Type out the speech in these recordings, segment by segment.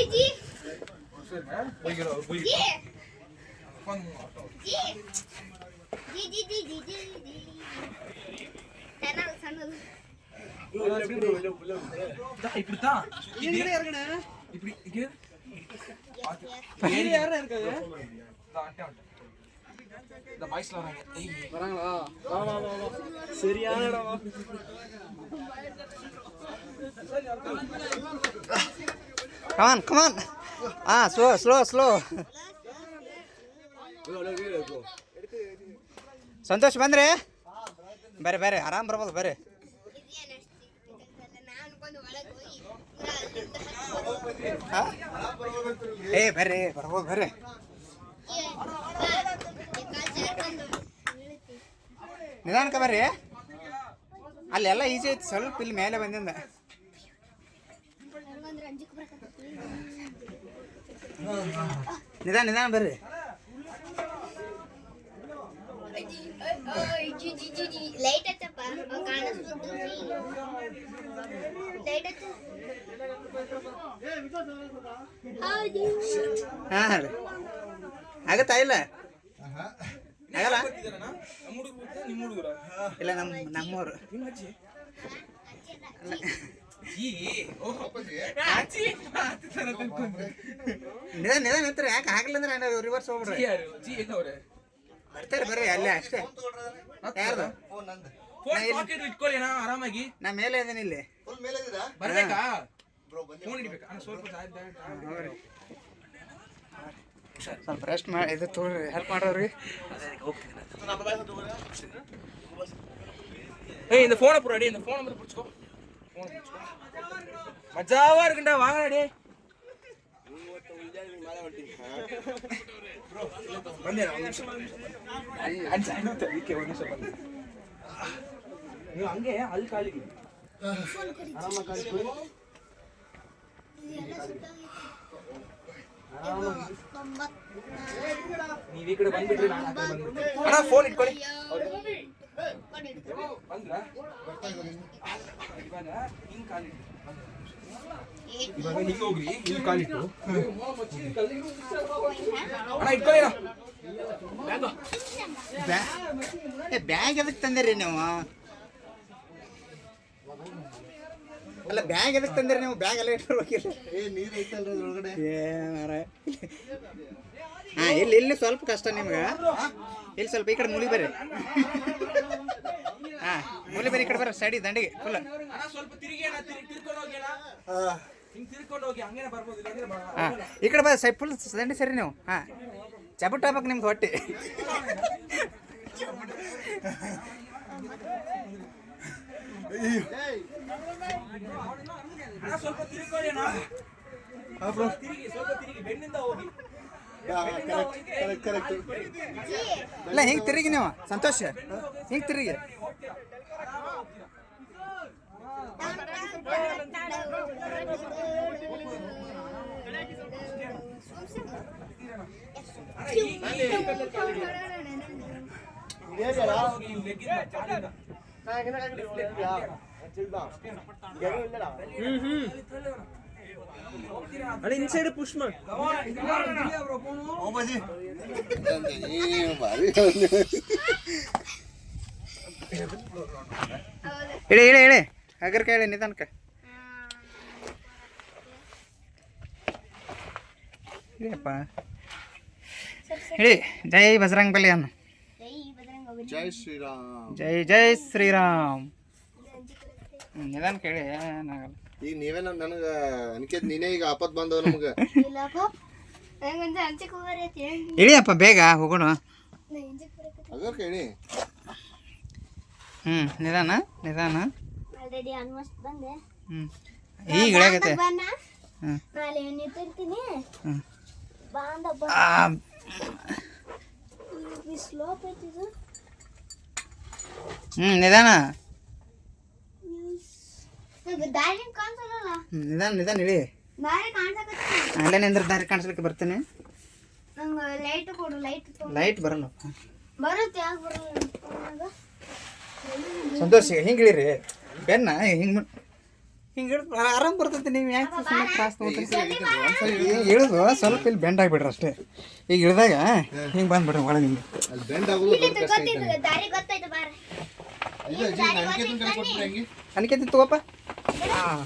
G சரியான come on slow Santosh ಬಂದ್ರಿ ಬೇರೆ ಆರಾಮ್ ಬರ್ಬೋದು ಬರ್ರಿ ಬರ್ರಿ ಬರ್ಬೋದು ಬರ್ರಿ ನಿಧಾನಕ್ಕೆ ಬರ್ರಿ ಅಲ್ಲೆಲ್ಲ ಈಜಿ ಐತಿ ಸ್ವಲ್ಪ ಇಲ್ಲಿ ಮೇಲೆ ಬಂದಿಂದ ನಿಧಾನ ಬರ್ರಿ ಲೈಟ್ ಹಚ್ಚಪ್ಪ ಲೈಟ್ ಹಚ್ಚ ಹಾಂ ರೀ ಆಗತ್ತಾ ಇಲ್ಲ ಆಗಲ್ಲ ಇಲ್ಲ ನಮ್ಮೂರು ನಿಧಾನ ನಿಂತ್ರಿ ಯಾಕೆ ಆಗ್ಲಿಲ್ಲ ಅಂದ್ರೆ ರಿವರ್ಸ್ ಹೋಗ್ಬಿಡ್ರಿ ಬರ್ತಾರೆ ಬರ್ರಿ ಅಲ್ಲೇ ಅಷ್ಟೇ ಯಾರ್ದು ಆರಾಮಾಗಿ ನಾ ಮೇಲೆ ಇದ್ದೀನಿ ಇಲ್ಲಿ ಬರ್ಬೇಕಾ ಸ್ವಲ್ಪ ರೆಸ್ಟ್ ಮಾಡಿ ಇದು ತೋರಿ ಹೆಲ್ಪ್ ಮಾಡೋರಿ இந்த போனை புறாடி இந்த போன் நம்பர் பிடிச்சுக்கோ மஜாவா இருக்குடா வாங்கடா ಬಂದೆ ಒಂದು ನಿಮಿಷ ಅದಕ್ಕೆ ಒಂದು ನಿಮಿಷ ಬಂದೆ ನೀವು ಹಂಗೆ ಅಲ್ಲಿ ಕಾಲಿಗೆ ಆರಾಮ ಕಾಲಿಗೆ ನೀವು ಈ ಕಡೆ ಬಂದ್ಬಿಟ್ರಿ ನಾನು ಆ ಕಡೆ ಬಂದ್ಬಿಡ್ತೀನಿ ಅಣ್ಣ ಫೋನ್ ಇಟ್ಕೊಳ್ಳಿ ಬಂದ್ರಾ ಇವಾಗ ಹಿಂಗ್ ಕಾಲಿಟ್ಟು ಇವಾಗ ಹಿಂಗ್ ಹೋಗ್ರಿ ಹಿಂಗ್ ಕಾಲಿಟ್ಟು ಅಣ್ಣ ಇಟ್ಕೊಳ್ಳಿ ಬ್ಯಾಗ್ ಎದಕ್ಕೆ ತಂದಿರಿ ನೀವು ಅಲ್ಲ ಬ್ಯಾಗ್ ಎದಕ್ಕೆ ತಂದಿರಿ ನೀವು ಬ್ಯಾಗ್ ಎಲ್ಲ ಇಟ್ಟಿರ್ಬೇಕಿಲ್ಲ ಹಾಂ ಇಲ್ಲಿ ಸ್ವಲ್ಪ ಕಷ್ಟ ನಿಮ್ಗೆ ಇಲ್ಲಿ ಸ್ವಲ್ಪ ಈ ಕಡೆ ಮುಲಿ ಬರ್ರಿ ಹಾಂ ಮುಲಿ ಬರ್ರಿ ಈ ಕಡೆ ಬರ್ರಿ ಸೈಡಿ ದಂಡಿಗೆ ಫುಲ್ ಸ್ವಲ್ಪ ತಿರುಗಿ ತಿರ್ಕೊಂಡು ಹೋಗಿ ಹಂಗೇನೆ ಬರ್ಬೋದು ಹಾಂ ಈ ಕಡೆ ಬರ ಫುಲ್ ದಂಡಿ ಸರಿ ನೀವು ಹಾಂ ಚಪಟ್ ಹಾಕ್ಬೇಕು ನಿಮ್ದು ಹೊಟ್ಟೆ ಸ್ವಲ್ಪ ತಿರ್ಕೊಳ್ಳಿ ತಿರುಗಿ ಬೆನ್ನಿಂದ ಹೋಗಿ ಇಲ್ಲ ಹಿಂಗೆ ತಿರುಗಿ ನೀವು ಸಂತೋಷ ಹಿಂಗೆ ತಿರುಗಿ ಅಣ್ಣ ಇನ್ಸೈಡ್ ಪುಷ್ ಮಾಡಿ ಹೇಳಿ ಅಗರ್ಕ ಹೇಳಿ ನಿಧಾನಕ ಹೇಳಿಯಪ್ಪ ಹೇಳಿ ಜೈ ಬಜರಂಗ್ ಬಲಿ ಅನ್ನು ಜೈ ಶ್ರೀರಾಮ್ ಜೈ ಶ್ರೀರಾಮ್ ನಿಧಾನ ಕೇಳಿ ಏನಾಗಲ್ಲ ಈಗ ನೀವೇ ನನಗೆ ಅನ್ಕೇತ್ ನೀನೇ ಈಗ ಆಪತ್ ಬಂದವ ನಮ್ಗೆ ಇಳಿಯಪ್ಪ ಬೇಗ ಹೋಗೋಣ ಅಗರ್ ಕೇಳಿ ನಿಧಾನ ಆಲ್ರೆಡಿ ಆಲ್ಮೋಸ್ಟ್ ಬಂದೆ ಈಗ ಇಳಿಯಾಗತ್ತೆ ನಾಳೆ ನಿಂತಿರ್ತೀನಿ ಸ್ಲೋಪ್ ಐತಿದು ನಿಧಾನ ದಾರಿ ಕಾಣಿಸಲ್ಲ ನಿಧಾನ ಇಳಿ ದಾರಿ ಕಾಣಿಸಕತ್ತ ಅಲ್ಲೇ ನಿಂದ್ರೆ ದಾರಿ ಕಾಣಿಸ್ಲಿಕ್ಕೆ ಬರ್ತೇನೆ ನಂಗೆ ಲೈಟ್ ಕೊಡು ಲೈಟ್ ಬರಲ್ಲ ಬರುತ್ತೆ ಯಾಕೆ ಬರಲ್ಲ ಸಂತೋಷ ಹಿಂಗೆ ಇಳಿರಿ ಬೆನ್ನ ಹಿಂಗೆ ಹಿಂಗೆ ಇಳಿದು ಆರಾಮ್ ಬರ್ತೈತಿ. ನೀವು ಯಾಕೆ ಸುಮ್ಮನೆ ತ್ರಾಸ ತೊಗೊತೀರಿ? ಇಳಿದು ಸ್ವಲ್ಪ ಇಲ್ಲಿ ಬೆಂಡ್ ಆಗಿಬಿಡ್ರಿ ಅಷ್ಟೇ. ಈಗ ಇಳಿದಾಗ ಹಿಂಗೆ ಬಂದ್ಬಿಡ್ರಿ ಒಳಗೆ ಹಿಂಗೆ. ಅಲ್ಲಿ ಬೆಂಡ್ ಆಗೋದು ದಾರಿ ಗೊತ್ತಾಯ್ತು ಬಾರ. ಅನಿಕೇತಿ ತಗೋಪ್ಪ. ಹಾಂ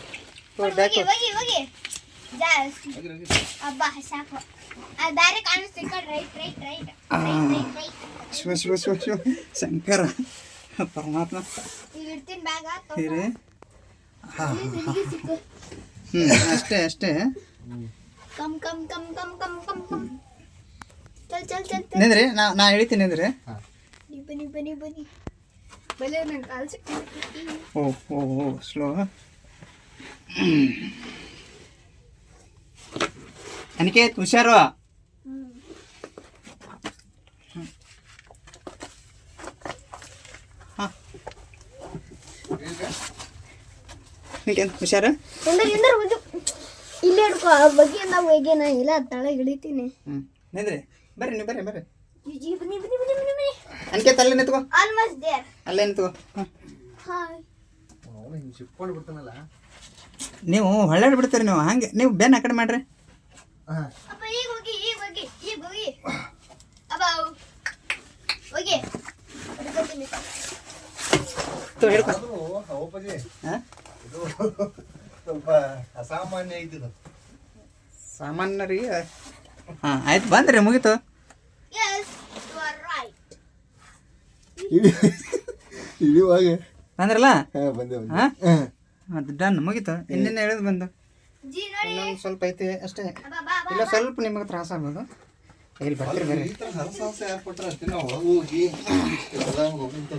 ಬ್ಯಾಕ್ ಹೋಗಿ ಹೋಗಿ ಅಬ್ಬಾ ಸಾಕು. ಆ ದಾರಿ ಕಾಣಿಸ್ತು. Right right right right right. Shiva Shiva Shiva Shiva Shankara ಪರಮಾತ್ಮ. ಈಗ ಇಡ್ತೀನಿ ಬ್ಯಾಗ. ಇರಿ. ಹಾಂ ಅಷ್ಟೇ ಅಷ್ಟೇ. Come come come come come come come. ಚಲ್ ಚಲ್ ಚಲ್. ನಿಂದ್ರಿ, ನಾ ಹೇಳ್ತೀನಿ ನಿಂದ್ರಿ. ಬನ್ನಿ ಬನ್ನಿ ಬನ್ನಿ. ಬಲೆ ನನ್ನ ಕಾಲು ಸಿಕ್ತು. ಓ ಓ ಓ ಸ್ಲೋ. ಅನಿಕೇತ್ ಹುಷಾರು. ಹಾಂ ಅನಿಕೇತ್ ಹುಷಾರು. ಇಲ್ಲೇ ಹಿಡ್ಕೊ. ಆ ಬಗ್ಗೆ ನಾವು ಹೇಗೆ ನಾ ಇಲ್ಲ ತಳಗೆ ಹಿಡಿತೀನಿ. ನಿಂದ್ರಿ, ಬರ್ರಿ ನೀವು ಬರ್ರಿ ಬರ್ರಿ. ಬನ್ನಿ ಬನ್ನಿ ಬನ್ನಿ ಬನ್ನಿ ಬನ್ನಿ. ಅನಿಕೇತ್ ಅಲ್ಲೇ ನಿಂತ್ಕೋ. Almost there. ಅಲ್ಲೇ ನಿಂತ್ಕೋ. ಹಾಯ್. ಅವನು ಹಿಂಗೆ ಚಿಪ್ಕೊಂಡು ಬಿಡ್ತಾನಲ್ಲ. ನೀವು ಹೊಳ್ಳಾಡಿ ಬಿಡ್ತೀರಿ ನೀವು. ಹಂಗೆ ನೀವು ಬೆನ್ನ ಆ ಕಡೆ ಮಾಡ್ರಿ. ಅಪ್ಪ ಈಗ ಹೋಗಿ ಈಗ ಹೋಗಿ ಈಗ ಹೋಗಿ. ಅಬ್ಬ ಹೋಗಿ ಹಿಡ್ಕೊತೀನಿ. ಹಿಡ್ಕೊ. ಅಪ್ಪಜಿ ಹಾಂ ಇದು ಸ್ವಲ್ಪ ಅಸಾಮಾನ್ಯ ಐತಿದು. ಸಾಮಾನ್ಯ ರೀ. ಹಾಂ ಆಯ್ತು ಬಂದ್ರಿ ಮುಗೀತು. Yes, you are right. ಇಳಿಯುವಾಗ ಬಂದ್ರಲ್ಲ. ಬಂದೆ ಹಾಂ ಅದು ಡನ್ ಮುಗೀತು. ಇನ್ನೇನು ಹೇಳೋದು ಬಂದು ಜಿ ನೋಡಿ. ಇನ್ನೊಂದು ಸ್ವಲ್ಪ ಐತಿ ಅಷ್ಟೇ. ಅಬ್ಬ ಬಾ ಬಾ. ಇಲ್ಲ ಸ್ವಲ್ಪ ನಿಮಗೆ ತ್ರಾಸ ಆಗ್ಬೋದು. ಇಲ್ಲಿ ಬರ್ತೀರಿ ಬರ್ರಿ. ಈ ಥರ ಹರಸಾಹಸ ಯಾರು ಕೊಟ್ಟರೆ ಅಷ್ಟೇ. ನಾವು ಒಳಗೆ ಹೋಗಿ ಎಲ್ಲ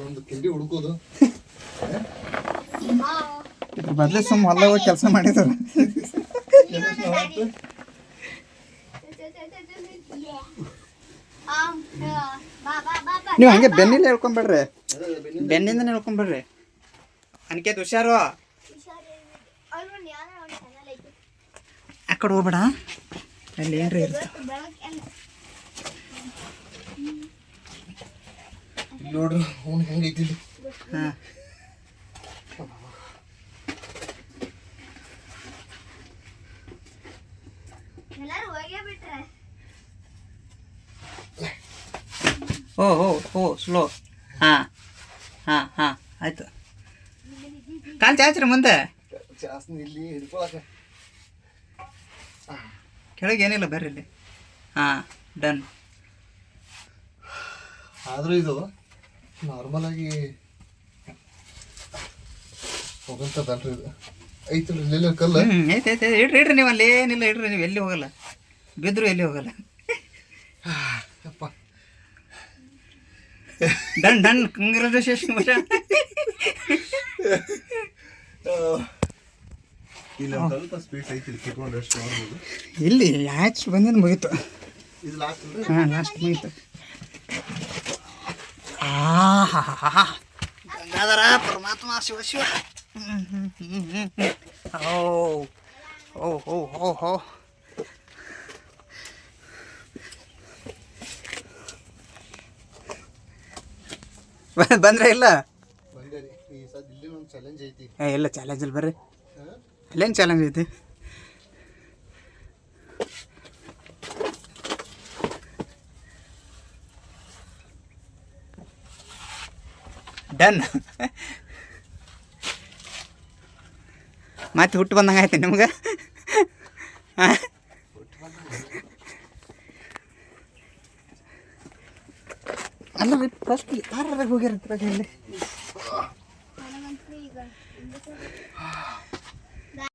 ಒಂದು ಕಿಂಡಿ ಹುಡುಕೋದು. ಇದ್ರ ಬದಲೇ ಸುಮ್ಮ ಹೊಲ ಹೋಗಿ ಕೆಲಸ ಮಾಡಿದ್ರು. ನೀವು ಹಂಗೆ ಬೆನ್ನಿಲ್ಲ ಹೇಳ್ಕೊಂಬೇಡ್ರಿ. ಬೆನ್ನಿಂದನೇ ಹೇಳ್ಕೊಂಬೇಡ್ರಿ. ಅನಿಕೇತ್ ಹುಷಾರು. ಆ ಕಡೆ ಹೋಗ್ಬೇಡ. ಅಲ್ಲಿ ಏನ್ರಿ ಇರುತ್ತೆ ನೋಡ್ರಿ ಅವ್ನು ಹೆಂಗೈತಿ. ಹಾಂ ಎಲ್ಲರೂ ಹೋಗೇ ಬಿಟ್ರೆ. ಓ ಓ ಓ ಸ್ಲೋ. ಹಾಂ ಹಾಂ ಹಾಂ ಆಯಿತು. ಕಾಲು ಚಾಚ್ರಿ ಮುಂದೆ. ಜಾಸ್ತಿ ಇಲ್ಲಿ ಹಿಡ್ಕೊಳಕ ಕೆಳಗೆ ಏನಿಲ್ಲ ಬರ್ರಿ ಇಲ್ಲಿ. ಹಾಂ ಡನ್. ಆದರೂ ಇದು ನಾರ್ಮಲ್ ಆಗಿ ಹೋಗಂತದಲ್ರಿ. ಇದು ಐತಲ್ರಿ ಇಲ್ಲೆಲ್ಲ ಕಲ್ಲ. ಐತೆ ಐತೆ ಇಡ್ರಿ ಇಡ್ರಿ. ನೀವು ಅಲ್ಲಿ ಏನಿಲ್ಲ ಇಡ್ರಿ. ನೀವು ಎಲ್ಲಿ ಹೋಗಲ್ಲ. ಬಿದ್ದರು ಎಲ್ಲಿ ಹೋಗಲ್ಲ. ಯಪ್ಪ ಡನ್ ಡನ್. ಕಂಗ್ರಾಚುಲೇಷನ್. ಇಲ್ಲ ಸ್ವಲ್ಪ ಸ್ಪೀಡ್ ಐತಿ. ಕಿತ್ಕೊಂಡು ಅಷ್ಟು ಮಾಡ್ಬೋದು. ಇಲ್ಲಿ ಯಾಚ್ ಬಂದಿದ್ದು ಮುಗೀತು. ಇದು ಲಾಸ್ಟ್. ಹಾಂ ಲಾಸ್ಟ್ ಮುಗೀತು. ಗಂಗಾಧರ ಪರಮಾತ್ಮ ಶಿವ ಶಿವ. ಓ ಓ ಓ ಓ ಹೋ. ಬಂದ್ರೆ ಇಲ್ಲ. ಬಂದೆ ರೀ. ಈ ಸದ್ ಇಲ್ಲಿ ಒಂದು ಚಾಲೆಂಜ್ ಐತಿ. ಇಲ್ಲ ಚಾಲೆಂಜ್ ಇಲ್ಲ ಬರ್ರಿ. ಅಲ್ಲೇನು ಚಾಲೆಂಜ್ ಐತಿ? ಡನ್. ಮತ್ತೆ ಹುಟ್ಟು ಬಂದಂಗೆ ಆಯ್ತು ನಿಮ್ಗೆ. ಅಲ್ಲ ರೀ ಫಸ್ಟ್ ಯಾರಾಗ ಹೋಗ್ಯಾರ ಇಲ್ಲಿ.